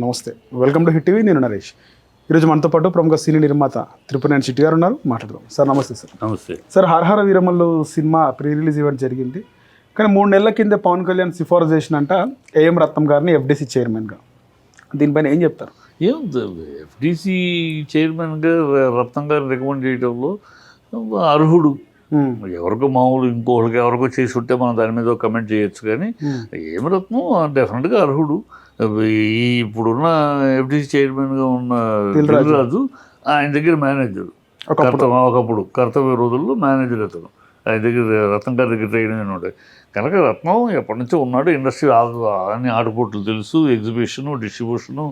నమస్తే, welcome to hit TV. నేను నరేష్. ఈరోజు మనతో పాటు ప్రముఖ సినీ నిర్మాత త్రిపురనేని చిట్టి గారు ఉన్నారు, మాట్లాడదాం. సార్ నమస్తే. సార్ నమస్తే. Sir, Harihara Veeramallu cinema pre release event జరిగింది, కానీ 3 నెలల కింద పవన్ కళ్యాణ్ సిఫారసు చేసినంట ఏఎం రత్నం గారిని ఎఫ్డీసీ చైర్మన్గా. దీనిపైన ఏం చెప్తారు? ఎఫ్డీసీ చైర్మన్గా రత్నం గారిని రికమెండ్ చేయడంలో అర్హుడు. ఎవరికో మామూలు ఇంకోళ్ళకి ఎవరికో చేసి ఉంటే మనం దాని మీద కమెంట్ చేయొచ్చు, కానీ ఏం రత్నం డెఫినెట్గా అర్హుడు. ఈ ఇప్పుడున్న ఎఫ్డీసీ చైర్మన్గా ఉన్న దిల్రాజు ఆయన దగ్గర మేనేజర్, ఒకప్పుడు కర్తవ్య రోజుల్లో మేనేజర్ అతను. ఆయన దగ్గర రత్నం గారి దగ్గర ట్రైనింగ్ ఉంటాయి కనుక రత్నం ఎప్పటి నుంచో ఉన్నాడు. ఇండస్ట్రీ అన్ని ఆటుపోట్లు తెలుసు, ఎగ్జిబిషను, డిస్ట్రిబ్యూషను,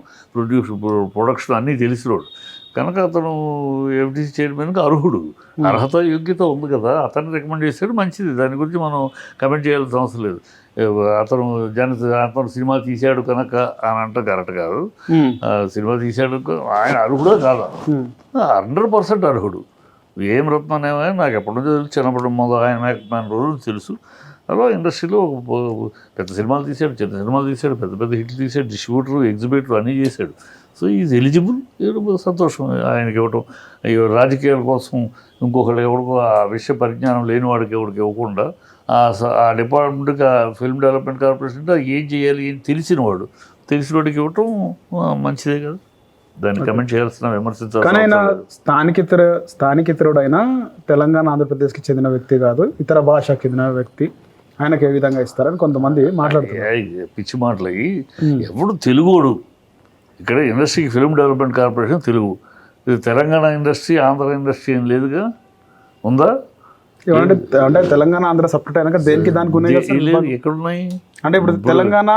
ప్రొడక్షన్ అన్నీ తెలిసినోడు కనుక అతను ఎఫ్డీసీ చైర్మన్కి అర్హుడు. అర్హత యోగ్యత ఉంది కదా, అతన్ని రికమెండ్ చేశాడు, మంచిది. దాని గురించి మనం కమెంట్ చేయాల్సిన అవసరం లేదు. అతను అతను సినిమా తీశాడు కనుక అని అంటే కరెక్ట్ కాదు. సినిమా తీశాడు ఆయన అర్హుడే కాదు, 100% అర్హుడు. ఏం రత్నం ఏమైనా నాకు ఎప్పటి నుంచో తెలుసు, చిన్నప్పటి మొదలు ఆయన మన రోజులు తెలుసు. అలా ఇండస్ట్రీలో పెద్ద సినిమాలు తీశాడు, చిన్న సినిమాలు తీశాడు, పెద్ద పెద్ద హిట్లు తీశాడు, డిస్ట్రిబ్యూటరు, ఎగ్జిబిటర్ అన్నీ చేశాడు. So is eligible. సంతోషం ఆయనకి ఇవ్వటం. రాజకీయాల కోసం ఇంకొకరికి ఎవరికో ఆ విషయ పరిజ్ఞానం లేని వాడికి ఎవరికి ఇవ్వకుండా ఆ డిపార్ట్మెంట్కి, ఫిల్మ్ డెవలప్మెంట్ కార్పొరేషన్ ఏం చేయాలి ఏం తెలిసిన వాడికి ఇవ్వటం మంచిదే కదా, దాన్ని కమెంట్ చేయాల్సిన విమర్శించాలి. కానీ ఆయన స్థానికేతరుడు అయినా తెలంగాణ ఆంధ్రప్రదేశ్కి చెందిన వ్యక్తి కాదు, ఇతర భాషకి చెందిన వ్యక్తి, ఆయనకు ఏ విధంగా ఇస్తారని కొంతమంది మాట్లాడుతున్నారు. పిచ్చి మాటలయ్యి. ఎవడు తెలుగోడు ఇక్కడ ఇండస్ట్రీకి ఫిల్మ్ డెవలప్మెంట్ కార్పొరేషన్ తెలుగు. ఇది తెలంగాణ ఇండస్ట్రీ, ఆంధ్ర ఇండస్ట్రీ ఏం లేదుగా, ఉందా? అంటే తెలంగాణ ఆంధ్ర సపరేట్ అయినాక దేనికి దానికి ఎక్కడున్నాయి? అంటే ఇప్పుడు తెలంగాణ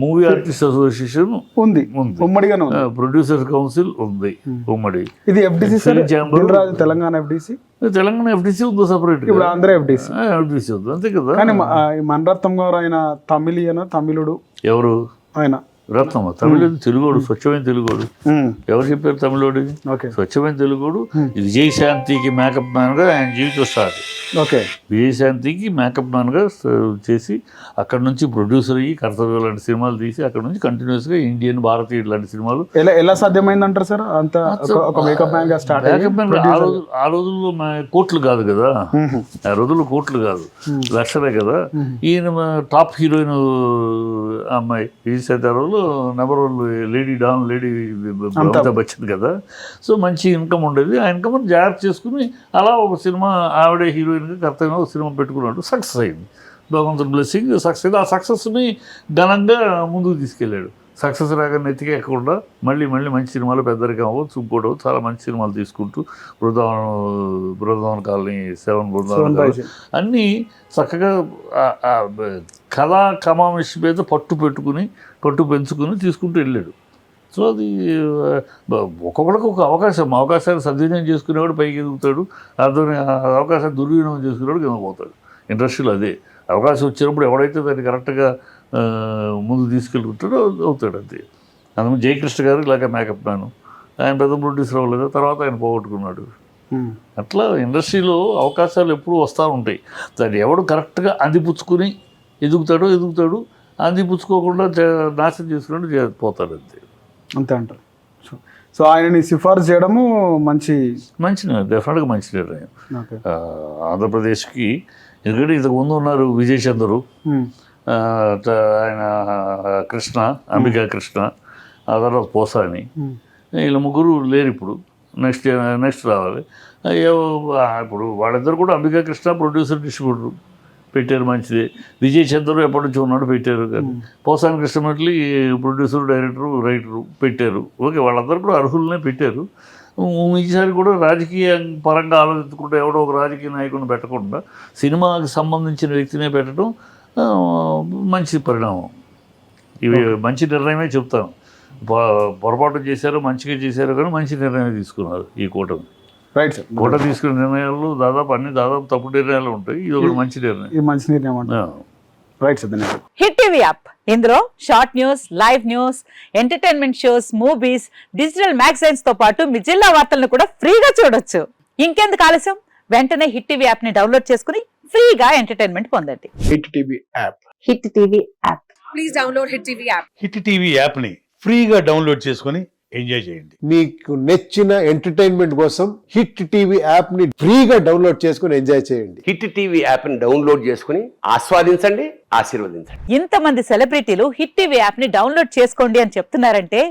మూవీ ఆర్టిస్ట్ అసోసియేషన్ ఉంది, ఉమ్మడిగానే ప్రొడ్యూసర్ కౌన్సిల్ ఉంది ఉమ్మడి. ఇది FDC Telangana FDC, Telangana FDC ఉందో సపరేట్. ఇప్పుడు ఆంధ్ర ఎఫ్డీసీ ఉంది, అంతే కదా. కానీ మణరత్నం గారు ఆయన తమిళుడు. ఎవరు ఆయన? రత్నం తమిళ తెలుగోడు, స్వచ్ఛమైన తెలుగోడు. ఎవరు చెప్పారు తమిళోడు? స్వచ్ఛమైన తెలుగోడు. విజయశాంతికి మేకప్ మ్యాన్గా ఆయన జీవితం స్టార్ట్. విజయశాంతికి మేకప్ మ్యాన్గా చేసి అక్కడ నుంచి ప్రొడ్యూసర్ అయ్యి కర్తవ్యం లాంటి సినిమాలు తీసి అక్కడ నుంచి కంటిన్యూస్గా ఇండియన్, భారతీయుడు లాంటి సినిమాలు. ఎలా సాధ్యమైంది అంటారు సార్? అంత మేకప్ మ్యాన్ గా స్టార్ట్. ఆ రోజుల్లో కోట్లు కాదు కదా, ఆ రోజుల్లో కోట్లు కాదు, లక్షలే కదా. ఈయన టాప్ హీరోయిన్ అమ్మాయి విజయశాంతి ఆ రోజుల్లో నెంబర్ 1 లేడీ అమితాబ్ బచ్చన్ కదా. సో మంచి ఇన్కమ్ ఉండేది. ఆ ఇన్కమ్ జాగ్రత్త చేసుకుని అలా ఒక సినిమా ఆవిడే హీరోయిన్గా కర్తవ్యంగా ఒక సినిమా పెట్టుకున్నాడు. సక్సెస్ అయింది, భగవంతుని బ్లెస్సింగ్ సక్సెస్ అయింది. ఆ సక్సెస్ని ఘనంగా ముందుకు తీసుకెళ్ళాడు. సక్సెస్ రాగా నెత్తికెక్కకుండా మళ్ళీ మంచి సినిమాలు, పెద్దరికం అవ్వచ్చు, ఇంకోటి చాలా మంచి సినిమాలు తీసుకుంటూ బృందావన కాలనీ, 7 బృందావన కాలనీ అన్నీ చక్కగా కథా కమామిషి మీద పట్టు పెంచుకుని తీసుకుంటూ వెళ్ళాడు. సో అది ఒక్కొక్కడికి ఒక అవకాశాన్ని సద్వినియోగం చేసుకునేవాడు పైకి ఎదుగుతాడు, అవకాశాన్ని దుర్వినియోగం చేసుకునేవాడు కింద పోతాడు. ఇండస్ట్రీలో అదే అవకాశం వచ్చినప్పుడు ఎవడైతే దాన్ని కరెక్ట్గా ముందు తీసుకెళ్ళుకుంటాడో అవుతాడు, అంతే. అందుకు జయకృష్ణ గారు ఇలాగ మేకప్ మ్యాన్, ఆయన పెద్ద ప్రొడ్యూసర్ అవ్వలేదు, తర్వాత ఆయన పోగొట్టుకున్నాడు. అట్లా ఇండస్ట్రీలో అవకాశాలు ఎప్పుడూ వస్తూ ఉంటాయి. దాన్ని ఎవడు కరెక్ట్గా అందిపుచ్చుకుని ఎదుగుతాడు, అందిపుచ్చుకోకుండా నాశనం చేసుకుని పోతాడు, అంతే అంటారు. సో ఆయనని సిఫార్సు చేయడము మంచి డెఫినెట్గా మంచి నిర్ణయం ఆంధ్రప్రదేశ్కి. ఎందుకంటే ఇంతకు ముందు ఉన్నారు విజయచంద్రు, ఆయన కృష్ణ, అంబికా కృష్ణ, ఆ తర్వాత పోసాని, వీళ్ళ ముగ్గురు లేరు ఇప్పుడు. నెక్స్ట్ రావాలి. ఇప్పుడు వాళ్ళిద్దరు కూడా అంబికా కృష్ణ ప్రొడ్యూసర్, డిస్ట్రిబ్యూటర్ పెట్టారు, మంచిదే. విజయచంద్రు ఎప్పటి నుంచి ఉన్నాడు, పెట్టారు. కానీ పోసాని కృష్ణమట్లి ప్రొడ్యూసర్, డైరెక్టరు, రైటరు పెట్టారు. ఓకే, వాళ్ళందరూ కూడా అర్హులనే పెట్టారు. ఈసారి కూడా రాజకీయ పరంగా ఆలోచించకుండా ఎవడో ఒక రాజకీయ నాయకుడిని పెట్టకుండా సినిమాకి సంబంధించిన వ్యక్తినే పెట్టడం మంచి పరిణామం. ఇవి మంచి నిర్ణయమే చెప్తాను. పొరపాటు చేశారు, మంచిగా చేశారు, కానీ మంచి నిర్ణయం తీసుకున్నారు ఈ కూటమి. Right sir. కూటమి తీసుకున్న నిర్ణయాలు దాదాపు తప్పుడు నిర్ణయాలు ఉంటాయి. ఇది ఒకటి మంచి నిర్ణయం. Right sir. Hit TV app, ఇందులో short news, live news, entertainment shows, movies, digital magazines తో పాటు మీ జిల్లా వార్తలను కూడా ఫ్రీగా చూడొచ్చు. ఇంకెందుకు ఆలస్యం, వెంటనే హిట్ టీవీ యాప్ ని డౌన్లోడ్ చేసుకుని ఫ్రీగా ఎంటర్టైన్మెంట్ పొందండి. Hit TV app. Hit TV app. Please download hit TV app. Hit TV యాప్ని ఫ్రీగా డౌన్లోడ్ చేసుకొని ఎంజాయ్ చేయండి. మీకు నచ్చిన ఎంటర్టైన్మెంట్ కోసం హిట్ టీవీ యాప్ ని ఫ్రీగా డౌన్లోడ్ చేసుకుని ఎంజాయ్ చేయండి. హిట్ టీవీ యాప్ని డౌన్లోడ్ చేసుకుని ఆస్వాదించండి, ఆశీర్వదించండి. ఇంతమంది సెలబ్రిటీలు హిట్ టీవీ యాప్ ని డౌన్లోడ్ చేసుకోండి అని చెప్తున్నారంటే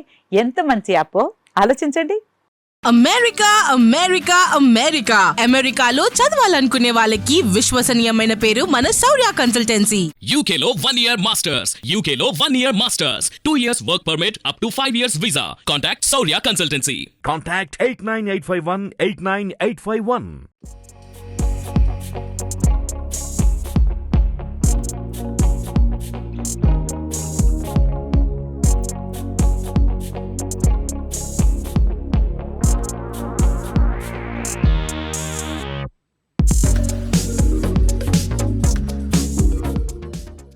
ఎంత మంచి యాప్ ఆలోచించండి. అమెరికా అమెరికా అమెరికా అమెరికాలో చదవాలనుకునే వాళ్ళకి విశ్వసనీయమైన పేరు మన శౌర్య కన్సల్టెన్సీ. UK లో 1 year masters, UK లో 1 year masters, 2 years work permit up to 5 years visa. Contact Saurya Consultancy. Contact 89851 89851.